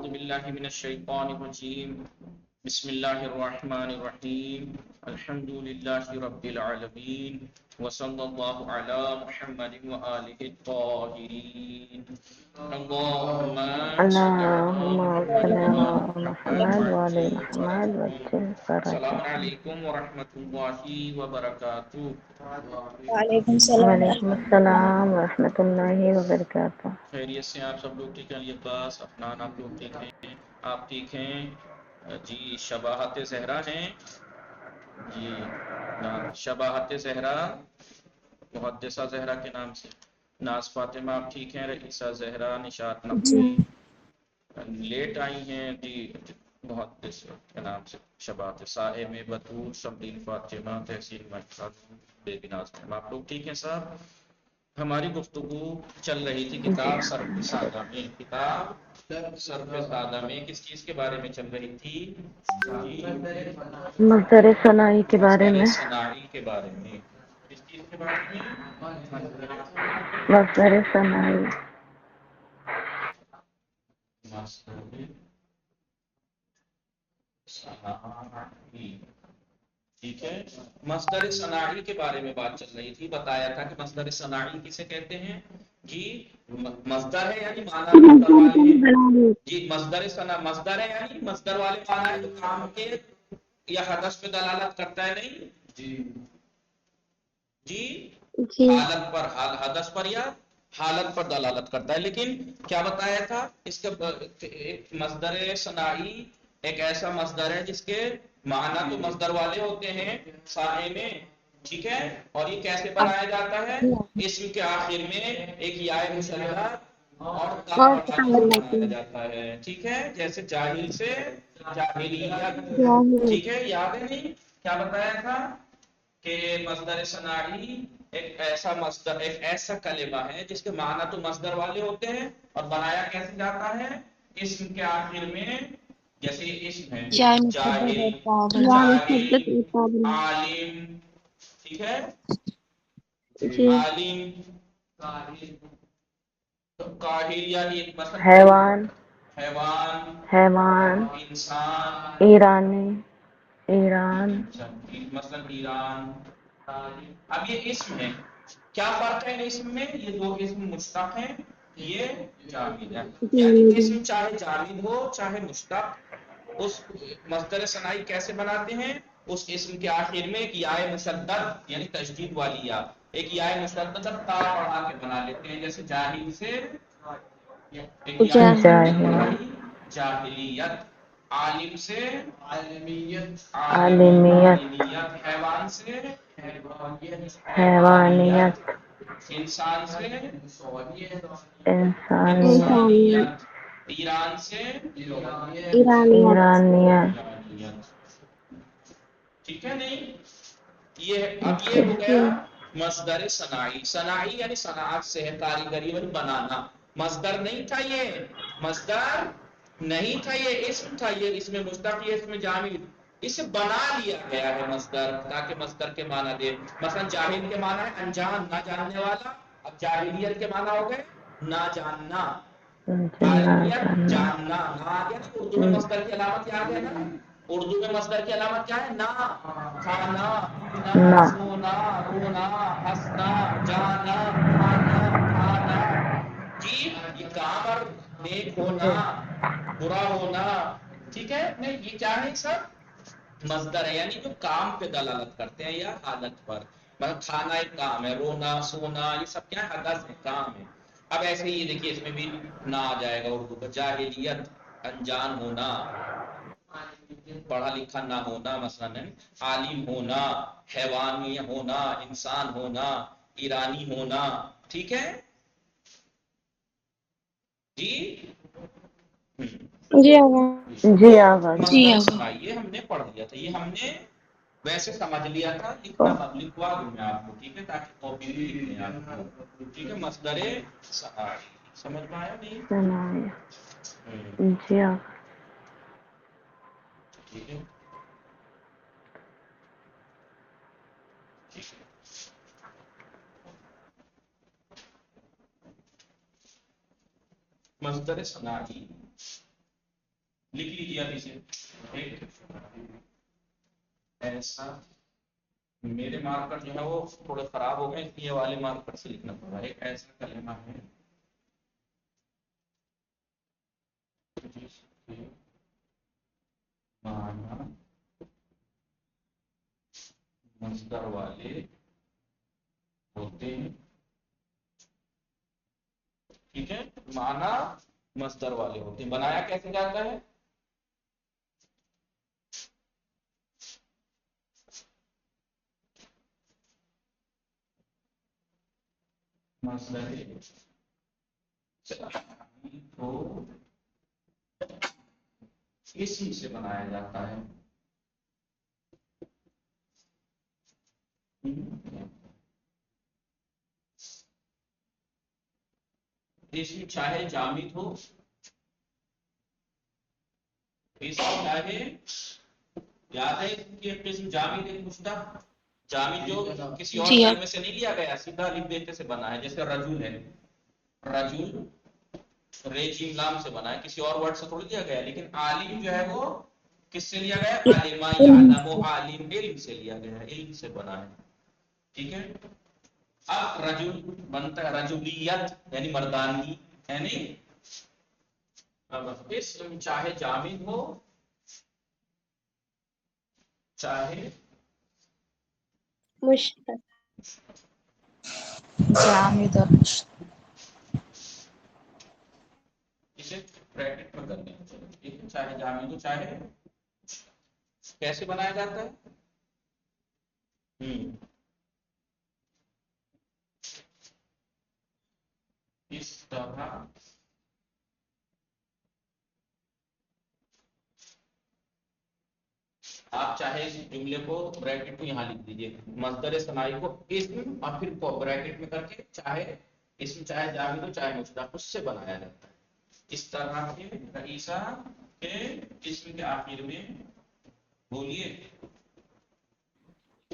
أعوذ بالله من الشيطان الرجيم بسم الله الرحمن الرحيم الحمد لله رب العالمين وصلى الله على محمد وآله الطاهرين اللهم صل على اللهم صل محمد على وآل محمد محمد وآل وعجل محمد فرجهم. وعجل السلام فرجهم. عليكم ورحمة الله وبركاته. وعلیکم السلام وعلیکم السلام ورحمۃ اللہ وبرکاتہ. خیریت سے آپ سب لوگ ٹھیک ہیں؟ یہ پاس افنان آپ لوگ ٹھیک ہیں؟ آپ ٹھیک ہیں جی؟ شباہت زہرا ہیں جی، شباہت زہرا محدثہ زہرا کے نام سے. ناز فاطمہ آپ ٹھیک ہیں؟ رئیسہ زہرا، نشاط جی نقوی لیٹ آئی ہیں جی محدث کے نام سے. شباہت صاحب بطول، شمدین فاطمہ، تحصیل محفوظ، بے بناز. آپ لوگ ٹھیک ہیں صاحب؟ ہماری گفتگو چل رہی تھی جی کتاب صرف سادہ میں. کتاب صرف سادہ میں کس چیز کے بارے میں چل رہی تھی؟ مصدر ثنائی کے بارے مصدر میں. صناعی کے بارے میں. کس چیز کے بارے میں؟ مصدر ثنائی. مصدر صناعی. ٹھیک ہے، مصدر صناعی کے بارے میں بات چل رہی تھی. بتایا تھا کہ مصدر صناعی کسے کہتے ہیں جی؟ مصدر ہے یعنی معنی مصدر والے ہیں جی. مصدر ہے یعنی مصدر والے معنی ہے جو کام کے یا حدث پہ دلالت کرتا ہے. نہیں جی حالت پر، حدث پر یا حالت پر دلالت کرتا ہے. لیکن کیا بتایا تھا اس کا مصدر صناعی ایک ایسا مصدر ہے جس کے معنی تو مصدر والے ہوتے ہیں سائے میں، ٹھیک ہے، اور یہ کیسے بنایا جاتا ہے؟ اسم کے آخر میں ایک یا مشددہ اور تا بڑھا کر بنایا جاتا ہے. ٹھیک ہے، جیسے جاہل سے جاہلیت. ٹھیک ہے، یاد ہے نہیں کیا بتایا تھا کہ مصدر صناعی ایک ایسا مصدر، ایک ایسا کلمہ ہے جس کے معنی تو مصدر والے ہوتے ہیں اور بنایا کیسے جاتا ہے؟ اسم کے آخر میں. جیسے اسم ہے جاہل، عالم، ٹھیک ہے، عالم، قاہر یعنی مثلا حیوان، حیوان، حیوان، انسان، ایرانی، ایران. مثلا ایران. اب یہ اسم ہے، کیا فرق ہے ان اسم میں؟ یہ دو اسم مشتق ہیں، یہ جامد ہے. یعنی اسم چاہے جامد ہو چاہے مشتق، اس مصدر صناعی کیسے بناتے ہیں؟ اس اسم کے آخر میں ایک یا مشدد یعنی تشدید والی یا ایک یا مشدد تا پڑھا کے بنا لیتے ہیں. جیسے جاہل سے ایک یا مشدد پڑھائی جاہلیت، عالم سے عالمیت، عالمیت، حیوان سے حیوانیت، حیوانیت، انسان سے انسانیت، انسانیت، ایران سے ایرانیت. ایرانیت. ٹھیک ہے نہیں؟ یہ اب یہ ہو گیا مصدر صناعی. صناعی یعنی صنعت سے ہے، کاریگری یعنی بنانا. مصدر نہیں تھا یہ، مصدر نہیں تھا یہ، اسم تھا یہ. اس میں مشتق، یہ اس میں جامد. اسے بنا لیا گیا ہے مصدر تاکہ مصدر کے معنی دے. مثلا جاہل کے معنی ہے انجان، نہ جاننے والا. اب جاہلیت کے معنی ہو گئے نہ جاننا، جنا عالمیت جنا. جاننا. نہ آ گیا نا اردو میں مصدر کی علامت یاد ہے نا؟ اردو میں مصدر کی علامت کیا ہے؟ نہ. کھانا، پینا، نہ. سونا، رونا، ہنسنا، جانا، کھانا، کھانا. جی یہ کام اور نیک ہونا، جی. برا ہونا. ٹھیک ہے، نہیں یہ کیا ہے؟ سب مصدر ہے یعنی جو کام پہ دلالت کرتے ہیں یا حالت پر. مطلب کھانا ایک کام ہے، رونا، سونا، یہ سب کیا ہے؟ حدث ہے، کام ہے. اب ایسے ہی دیکھیے اس میں بھی نہ آ جائے گا اردو کا. جاہلیت انجان ہونا، پڑھا لکھا نہ ہونا مثلا. عالم ہونا، حیوانی ہونا، انسان ہونا، ایرانی ہونا. ٹھیک ہے جی. جی تو آغاز. مصدر صناعی ہم نے پڑھ لیا تھا، یہ ہم نے ویسے سمجھ لیا تھا. لکھوا دوں میں آپ کو، ٹھیک ہے، تاکہ کاپی بھی لکھ لیں آپ کو. ٹھیک ہے، مصدر صناعی سمجھ میں آیا نہیں؟ ثنائی. جی آغاز. ٹھیک ہے ٹھیک ہے. مصدر صناعی لکھ لیجیے ابھی سے ایک ایسا، میرے مارکر جو ہے وہ تھوڑے خراب ہو گئے، یہ والے مارکر سے لکھنا پڑا. ایک ایسا کلمہ ہے جس کے معنی مصدر والے ہوتے ہیں. ٹھیک ہے، معنی مصدر والے ہوتے ہیں. بنایا کیسے جاتا ہے؟ مصدر کو اسم سے بنایا جاتا ہے. اسم چاہے جامد ہو، اسم چاہے، یاد ہے کہ قسم جامد ایک مشتق، جامد جو کسی اور جی ہاں کلمے سے نہیں لیا گیا، سیدھا الف بیتے سے بنا ہے. جیسے رجل ہے، رجل رے جیم لام سے بنا ہے، کسی اور ورڈ سے تھوڑی لیا گیا. لیکن عالم جو ہے وہ کس سے لیا گیا؟ علما یعلم، عالم علم سے لیا گیا ہے، علم سے بنا ہے. ٹھیک ہے. اب رجل بنتا ہے رجولیت یعنی مردانگی ہے نہیں. اب اسم چاہے جامد ہو چاہے مشتق. جامد اور اسے بریکٹ میں کر دیں. چلو ٹھیک ہے، چاہے جامد ہو چاہے کیسے بنایا جاتا ہے؟ اس طرح آپ چاہے اس جملے کو بریکٹ کو یہاں لکھ دیجئے، مصدر ثنائی کو اسم اور پھر کو بریکٹ میں کر کے چاہے اسم چاہے جامد ہو چاہے مشتق، اس سے بنایا جاتا ہے. اس طرح کے رئیسہ کے اسم کے آخر میں بولیے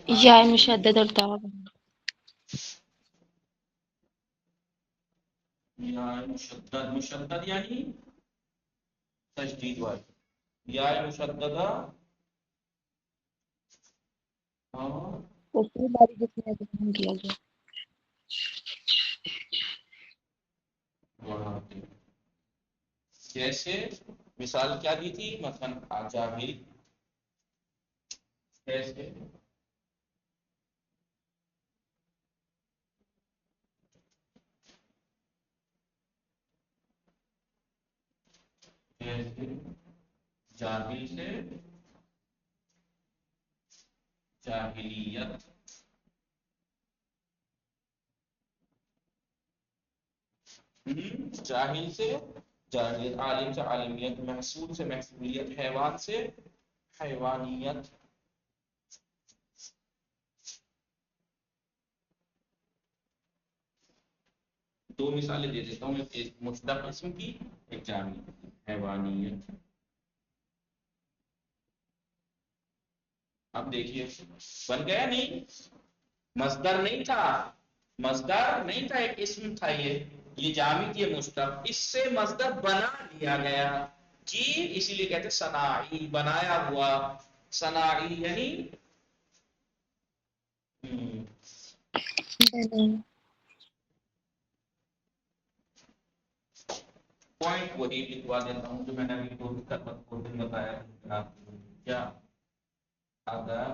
یا آخر مشدد میں اور تاء. یا مشدد، مشدد یعنی تشدید والی، یا مشددہ اور پچھلی باری جس میں بیان کیا گیا. بڑھاتے. جیسے مثال کیا دی تھی؟ مثلا آجاہل، کیسے جیسے جاہل سے جاہلیت، جاہل سے جاہلیت، عالم سے عالمیت، محسود سے محسولیت، حیوان سے حیوانیت. دو مثالیں دے دیتا ہوں، ایک مشتق اسم کی، ایک جامد. حیوانیت. اب دیکھیے بن گیا نہیں؟ مصدر نہیں تھا، مصدر نہیں تھا، ایک اسم تھا. یہ جامد یہ مشتق، اس سے مصدر بنا لیا گیا جی، اسی لیے کہتے ہیں صناعی، بنایا ہوا. صناعی یعنی پوائنٹ وہی لکھوا دیتا ہوں جو میں نے ابھی دو دن بتایا آپ کو. کیا اگر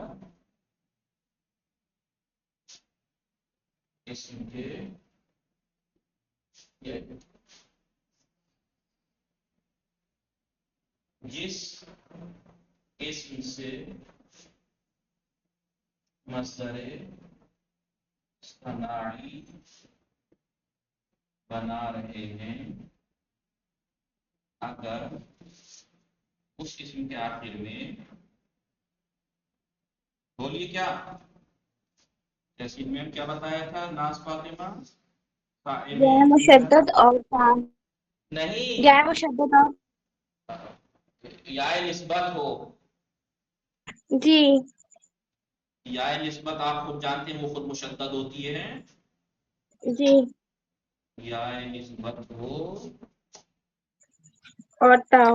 اسم کے جس اسم سے مصدر صناعی بنا رہے ہیں، اگر اس اسم کے آخر میں بولیے کیا، جیسے میں کیا بتایا تھا ناز فاطمہ؟ یا مشدد اور تاء. نہیں، یا مشدد اور یا نسبت ہو. جی یا نسبت آپ خود جانتے ہیں وہ خود مشدد ہوتی ہے. جی یا نسبت ہو اور تاء.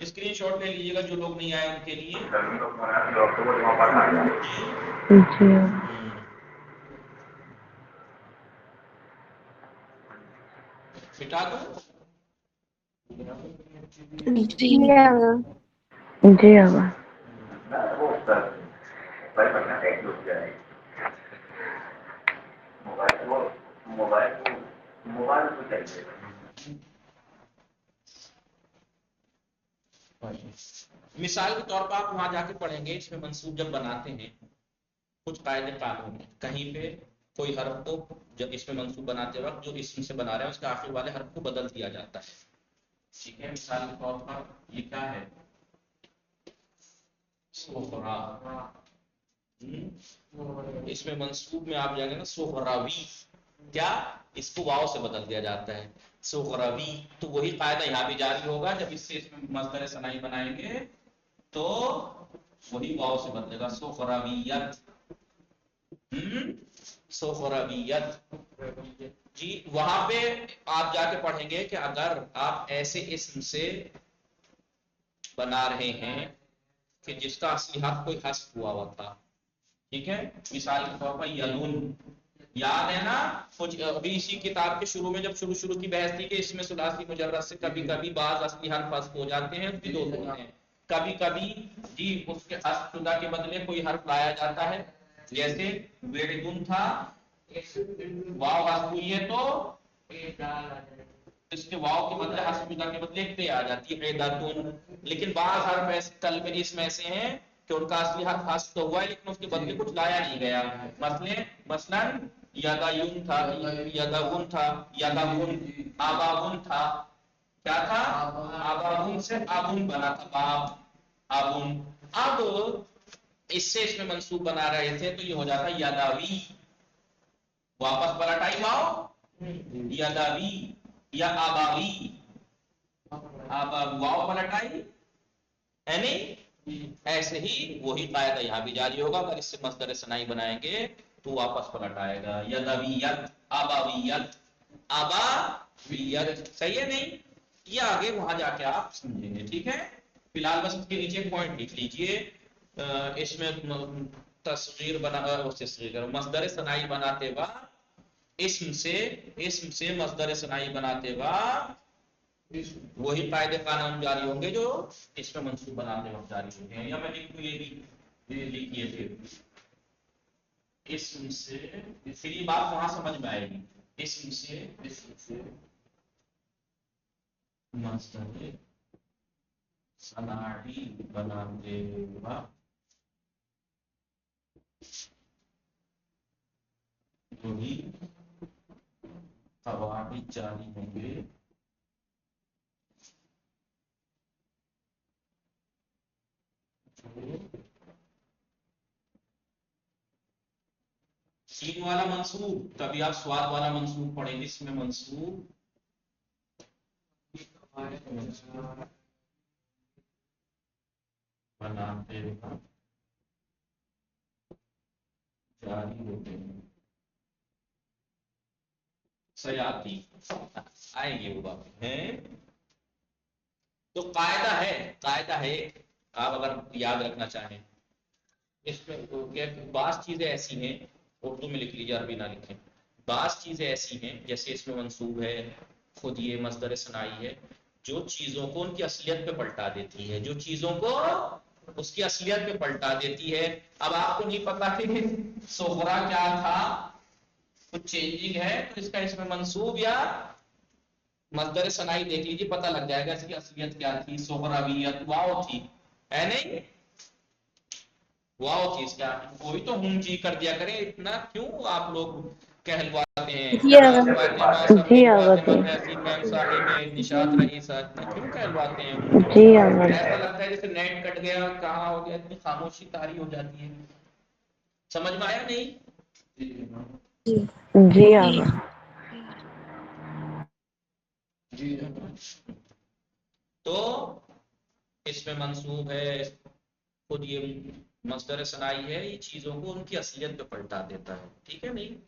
اسکرین شاٹ لے لیجیے گا جو لوگ نہیں آئے ان کے لیے. جی مٹا دو. جی آگا. جی آبا. مثال کے طور پر آپ وہاں جا کے پڑھیں گے اس میں منصوب جب بناتے ہیں کچھ قاعدے قانون ہیں. کہیں پہ کوئی حرف کو جب اس میں منصوب بناتے وقت جو اسم سے بنا رہے ہیں اس کے آخر والے حرف کو بدل دیا جاتا ہے. ٹھیک ہے. مثال کے طور پر یہ کیا ہے؟ سوفرا. اس میں منصوب میں آپ جائیں گے نا سوفراوی، کیا اس کو واو سے بدل دیا جاتا ہے سوفراوی. تو وہی قاعدہ یہاں بھی جاری ہوگا. جب اس سے اس میں مصدر ثنائی بنائیں گے تو وہی واو سے بدلے گا سوفراویت. سوفراویت. جی وہاں پہ آپ جا کے پڑھیں گے کہ اگر آپ ایسے اسم سے بنا رہے ہیں کہ جس کا اصلی حرف کوئی حذف ہوا ہوا تھا. ٹھیک ہے. مثال کے طور پر یدون، یاد ہے نا کچھ ابھی اسی کتاب کے شروع میں جب شروع کی بحث تھی کہ اس میں ثلاثی مجرد سے کبھی کبھی بعض اصلی حرف حذف ہو جاتے ہیں، اس کی دو صورتیں ہیں. کبھی کبھی جی اس کے حذف شدہ کے بدلے کوئی حرف لایا جاتا ہے، جیسے ویڑدن تھا واو حذف ہوئی ہے تو اس کے واو کے بدلے حذف شدہ کے بدلے تے آ جاتی ہے عیداتن. لیکن بعض حرف ایسے کل میں اس میں ایسے ہیں کہ ان کا اصلی حرف حذف تو ہوا ہے لیکن اس کے بدلے کچھ لایا نہیں گیا. مثلا یدایون تھا، یدغن تھا، یدغن. آباون تھا، کیا تھا؟ آباون سے آبون بنا تھا باب آبون. اب اس سے اس میں منصوب بنا رہے تھے تو یہ ہو جاتا یداوی. واپس پلٹائی واو یداوی یا آباوی. واو پلٹائی ہے نہیں. ایسے ہی وہی قاعدہ یہاں بھی جاری ہوگا. اگر اس سے مصدر ثنائی بنائیں گے تو واپس پلٹ آئے گا یدویت، آباویت، آباویت. صحیح ہے نہیں؟ یہ آگے وہاں جا کے آپ سمجھیں گے. ٹھیک ہے. فی الحال بس اس کے نیچے پوائنٹ لکھ لیجئے. اس میں تصغیر مصدر ثنائی بناتے وقت اسم سے مصدر ثنائی بناتے وقت وہی قاعدے قانون جاری ہوں گے جو اس میں منصوب بناتے وقت جاری ہوتے ہیں. یا میں لکھ دوں یہ لکھیے پھر اسم سے، پھر یہ بات وہاں سمجھ میں آئے گی. اسم سے مصدر ثنائی بناتے وقت وہی قواعد جاری ہوں گے سین والا منصوب. تبھی آپ سواد والا منصوب پڑھیں گے. اس میں منصوب بناتے وقت جاری ہوتے ہیں. سیاتی آئیں گے وہ بات ہیں. تو قاعدہ ہے آپ اگر یاد رکھنا چاہیں. اس میں بعض چیزیں ایسی ہیں اردو میں لکھ لیجیے عربی نہ لکھیں. بعض چیزیں ایسی ہیں جیسے اس میں منصوب ہے، خود یہ مصدر ثنائی ہے، جو چیزوں کو ان کی اصلیت پہ پلٹا دیتی ہے. جو چیزوں کو اس کی اصلیت پہ پلٹا دیتی ہے. اب آپ کو نہیں پتا کہ سغرا کیا تھا، کچھ چینجنگ ہے تو اس کا اس میں منصوب یا مصدر ثنائی دیکھ لیجیے پتہ لگ جائے گا اس کی اصلیت کیا تھی. سغراویت واو تھی ہے نہیں؟ واو چیز کیا کوئی تو ہم جی کر دیا کرے. اتنا کیوں آپ لوگ کہلواتے ہیں جی آگا. جی آبا جی. محسن میم صاحب نشاط رئیسہ کیوں کہلواتے ہیں ہم؟ جی آبا. ایسا لگتا ہے جیسے نیٹ کٹ گیا کہاں ہو گیا. اتنی خاموشی طاری ہو جاتی ہے. سمجھ میں آیا نہیں؟ جی آبا. تو اس میں منصوب ہے، خود یہ مصدر ثنائی ہے، یہ چیزوں کو ان کی اصلیت پہ پلٹا دیتا ہے. ٹھیک ہے نہیں؟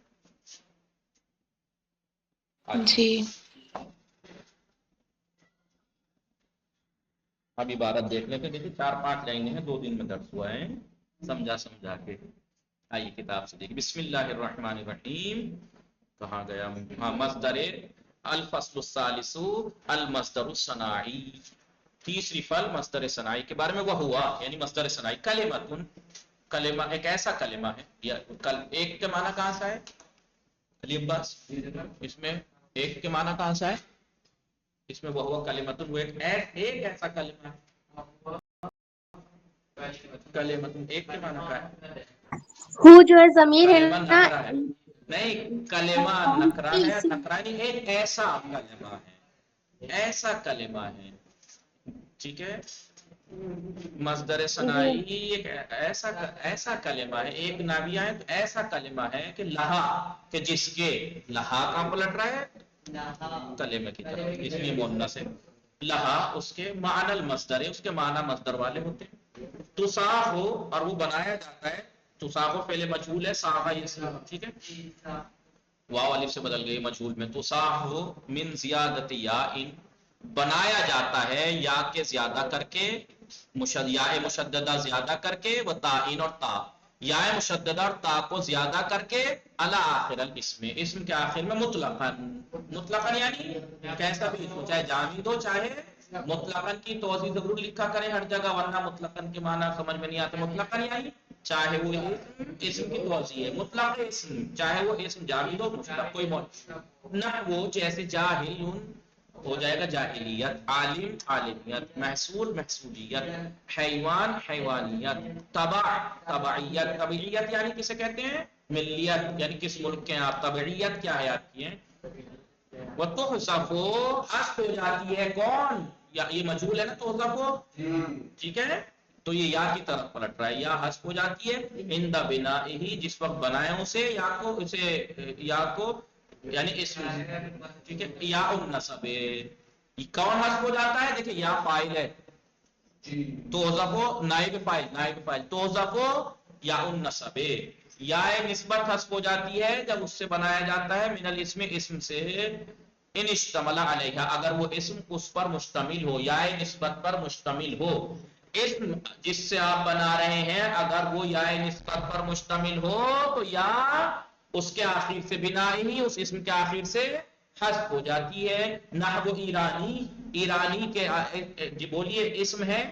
جی. اب عبارت دیکھ لیتے. دیکھیے 4-5 لائنیں ہیں, 2 دن میں درس ہوا ہے, سمجھا کے. آئیے کتاب سے دیکھیے. بسم اللہ الرحمن الرحیم. کہاں گیا؟ ہاں, مصدر الفصل الثالث المصدر الصناعی. تیسری فل مصدر صناعی کے بارے میں. وہ ہوا یعنی مصدر صناعی کلمۃ, کلمہ ایک ایسا کلمہ ہے. یا ایک کے معنی کہاں سے ہے علی عباس؟ اس میں ایک کے معنی کہاں سے ہے؟ اس میں وہ ہوا کلمۃ, وہ ایک ایسا کلمہ ہے. کلمۃ ایک کے معنی کا ہے. ہو جو ہے ضمیر ہے کلمہ نا. نکرہ ہے. نہیں, کلمہ نکرہ ہے. نکرہ نہیں, ایک ایسا کلمہ ہے, ایسا کلمہ ہے. ٹھیک ہے. مصدر صناعی ایک ایسا کلمہ ہے. ایک ناویہ ہے تو ایسا کلمہ ہے کہ لہا, کہ جس کے لہا کا پلٹ رہا ہے کلمہ کی طرف, اس لیے مؤنث ہے. لہا اس کے معنی المصدر ہے, اس کے معنی مصدر والے ہوتے ہیں. تصاغ ہو اور وہ بنایا جاتا ہے. تصاغ فعل مجهول ہے, صاغ یصیغ. ٹھیک ہے, واو الف سے بدل گئی مجهول میں. تصاغ من زیادت یا بنایا جاتا ہے یا کے زیادہ کر کے, یا مشددہ زیادہ کر کے, و تعین اور تا, یا مشددہ اور تا کو زیادہ کر کے, علی آخر الاسم, اسم کے آخر میں مطلقاً. مطلقاً یعنی کیسا بھی اسم, چاہے جامد ہو چاہے مطلقاً کی توضیح ضرور لکھا کریں ہر جگہ, ورنہ مطلقاً کے معنی سمجھ میں نہیں آتے. مطلقاً یعنی چاہے وہ اسم کی توضیح ہے, مطلق اسم, چاہے وہ اسم جامد ہو مطلق کوئی نہ وہ, جیسے جاہل ہو جائے گا جاہلیت, عالم عالمیت, محصول محصولیت, حیوان حیوانیت, تبع تبعیت. تبعیت یعنی کسے کہتے ہیں؟ ملیت, یعنی کس ملک کے ہیں آپ. تبعیت کیا ہے آپ کی ہیں؟ وہ تحذف حذف ہو جاتی ہے. کون؟ یا یہ مجهول ہے نا, تحذف. ٹھیک ہے, تو یہ یا کی طرف پلٹ رہا ہے. یا حذف ہو جاتی ہے عند بنائہ, جس وقت بنائے اسے, یا کو اسے یا کو یعنی اسم. ٹھیک ہے, یا النصب. کون حذف ہو جاتا ہے؟ دیکھیں یا فاعل ہے, تحذف نائب فاعل, نائب فاعل تحذف یا النصب. یا نسبت حذف ہو جاتی ہے جب اس سے بنایا جاتا ہے من الاسم, اسم سے, ان اشتمل علیہ, اگر وہ اسم اس پر مشتمل ہو, یا نسبت پر مشتمل ہو. اسم جس سے آپ بنا رہے ہیں اگر وہ یا نسبت پر مشتمل ہو تو یا اس کے آخر سے بنا ہی اس اسم کے آخر سے حذف ہو جاتی ہے. نحو ایرانی, ایرانی کے بولیے اسم ہے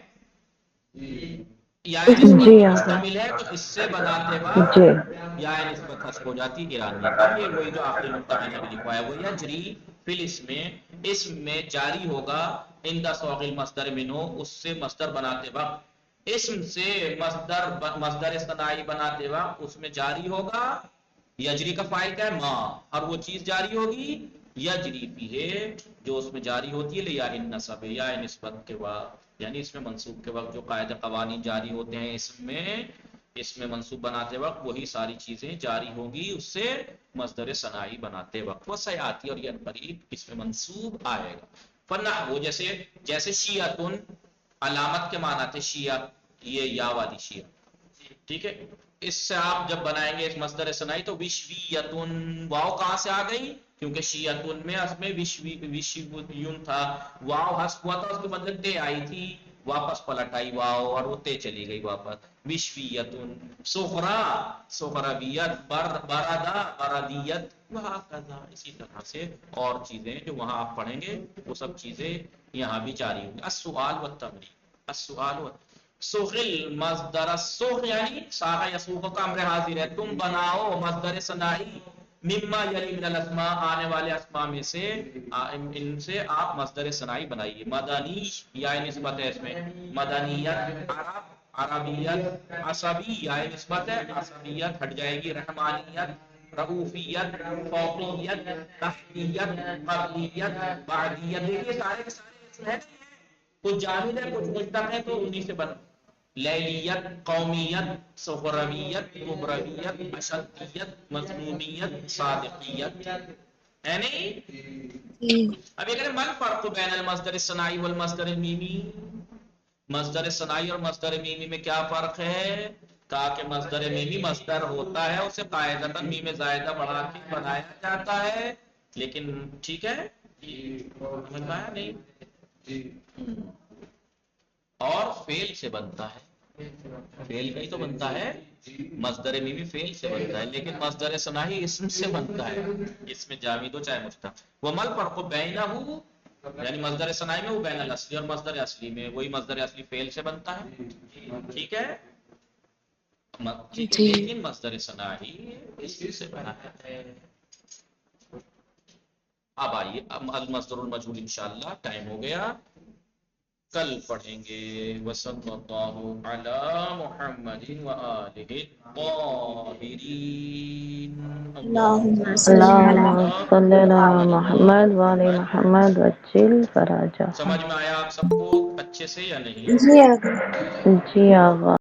یا نسبت جی پر آقا. مشتمل ہے, تو اس سے بناتے جی. وقت یا نسبت حذف ہو جاتی ایرانی. اب یہ وہی جو آخری نقطہ میں نے لکھوایا, وہ یجری فی اسم میں جاری ہوگا عند صوغ المصدر منہ, اس سے مصدر بناتے وقت, اسم سے مصدر صناعی بناتے وقت اس میں جاری ہوگا. یجری کا فاعل کیا ہے؟ ما, اور وہ چیز جاری ہوگی یجری فیہ, جو اس میں جاری ہوتی ہے, یا النصب, یا نسبت کے وقت, یعنی اس میں منصوب کے وقت جو قاعدہ قوانین جاری ہوتے ہیں اس میں منصوب بناتے وقت وہی ساری چیزیں جاری ہوگی اس سے مصدر صناعی بناتے وقت. وہ سیاتی, اور یہ قریب اس میں منصوب آئے گا. فنحو جیسے شیعتن, علامت کے معنی تھے شیعہ, یہ یا والی شیعہ. ٹھیک ہے, اس سے آپ جب بنائیں گے اس مصدر صناعی تو وشویتن, واو کہاں سے آ گئی؟ کیونکہ شیعتن میں اس میں وشویون تھا, واو حذف ہوا تھا, اس کے بدلے تے آئی تھی, واپس پلٹ آئی واو اور وہ تے چلی گئی واپس. وشویتن. سخرا سخرویت, بردا بردیت, وہکذا اسی طرح سے اور چیزیں جو وہاں آپ پڑھیں گے وہ سب چیزیں یہاں بھی جاری ہوں گی. السؤال والتمرین, السؤال سخل مصدر السخ یعنی ساغ یسوخ کا امر حاضر ہے, تم بناؤ مصدر صناعی مما یلی من الاسماء, آنے والے اسماء میں سے, ان سے آپ مصدر صناعی بنائیے. مدنی یا نسبت ہے اس میں, مدنیت عرب, عربیت, عصبی یا نسبت ہے, عصبیت ہٹ جائے گی, رحمانیت, رؤوفیت, فوقیت, تحتیت, قبلیت, بعدیت. دیکھیے سارے کے سارے ہیں, کچھ جامد ہے کچھ مشتق ہے, تو انہی سے بنا. لیلیت, قومیت, سخرویت, کبرویت, اشدیت, مظلومیت, صادقیت ہے نہیں. اب یہ کہتے ہیں من فرق بین المصدر الصناعی والمصدر المیمی, مصدر صناعی اور مصدر میمی میں کیا فرق ہے؟ کہا کہ مصدر میمی مصدر ہوتا ہے, اسے قاعدتاً میم زائدہ بڑھا کے بنایا جاتا ہے, لیکن ٹھیک ہے سمجھ میں آیا نہیں؟ اور فعل سے بنتا ہے، فعل کا ہی تو بنتا ہے، مصدر میمی فعل سے بنتا ہے، لیکن مصدر ثنائی اسم سے بنتا ہے، اس میں جامد ہو چاہے مشتق۔ وما الفرق بینہ، یعنی مصدر ثنائی میں وہ بین الاصلی اور مصدر اصلی میں، وہی مصدر اصلی فعل سے بنتا ہے، ٹھیک ہے، جی لیکن مصدر ثنائی اسم سے بنا ہے۔ اب آئیے اب المصدر المجہول انشاءاللہ ٹائم ہو گیا، کل پڑھیں گے۔ وصلی اللہ علی محمد وآلہ الطاہرین، اللہم اللہم صلی صلی اللهم علی علی صل على محمد وعلى محمد۔ محمد وجل فرجه۔ سمجھ میں آیا آپ سب کو اچھے سے یا نہیں؟ جی آگے جی آغا